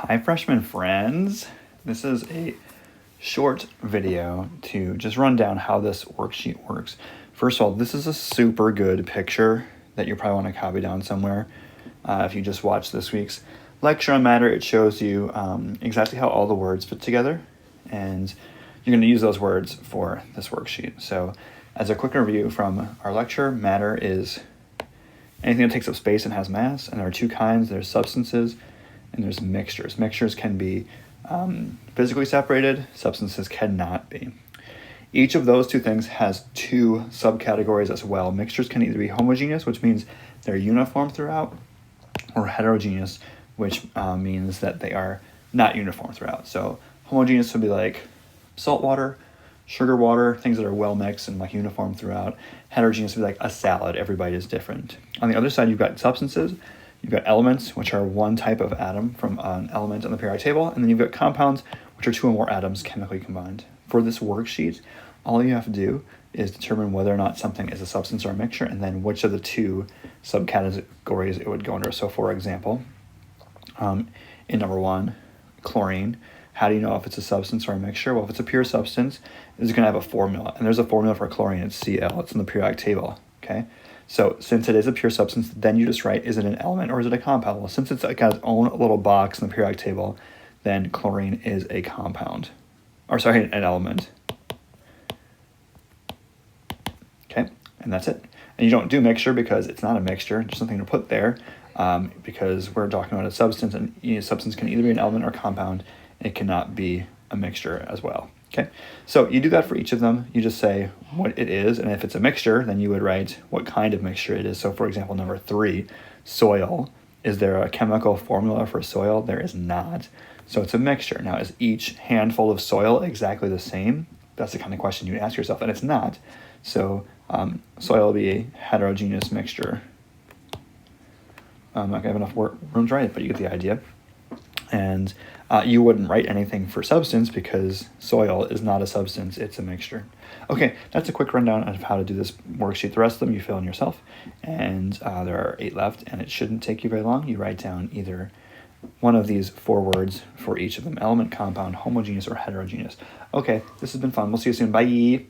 Hi, freshman friends. This is a short video to just run down how this worksheet works. First of all, this is a super good picture that you probably want to copy down somewhere. If you just watched this week's lecture on matter, it shows you exactly how all the words fit together, and you're going to use those words for this worksheet. So as a quick review from our lecture, matter is anything that takes up space and has mass, and there are two kinds. There's substances and there's mixtures. Mixtures can be physically separated, substances cannot be. Each of those two things has two subcategories as well. Mixtures can either be homogeneous, which means they're uniform throughout, or heterogeneous, which means that they are not uniform throughout. So homogeneous would be like salt water, sugar water, things that are well mixed and like uniform throughout. Heterogeneous would be like a salad, everybody is different. On the other side, you've got substances. You've got elements, which are one type of atom from an element on the periodic table, and then you've got compounds, which are two or more atoms chemically combined. For this worksheet, all you have to do is determine whether or not something is a substance or a mixture, and then which of the two subcategories it would go under. So for example, in number one, chlorine, how do you know if it's a substance or a mixture? Well, if it's a pure substance, it's going to have a formula, and there's a formula for chlorine. It's Cl. It's in the periodic table, okay? So since it is a pure substance, then you just write, is it an element or is it a compound? Well, since it's got its own little box in the periodic table, then chlorine is a compound. Or sorry, an element. Okay, and that's it. And you don't do mixture because it's not a mixture, just something to put there, because we're talking about a substance, and substance can either be an element or compound. It cannot be a mixture as well. Okay, so you do that for each of them. You just say what it is, and if it's a mixture, then you would write what kind of mixture it is. So for example, number 3, soil. Is there a chemical formula for soil? There is not. So it's a mixture. Now, is each handful of soil exactly the same? That's the kind of question you ask yourself, and it's not. So soil will be a heterogeneous mixture. I'm not going to have enough room to write it, but you get the idea. And you wouldn't write anything for substance because soil is not a substance, it's a mixture. Okay, that's a quick rundown of how to do this worksheet. The rest of them you fill in yourself, and there are 8 left, and it shouldn't take you very long. You write down either one of these 4 words for each of them: element, compound, homogeneous, or heterogeneous. Okay, this has been fun. We'll see you soon. Bye.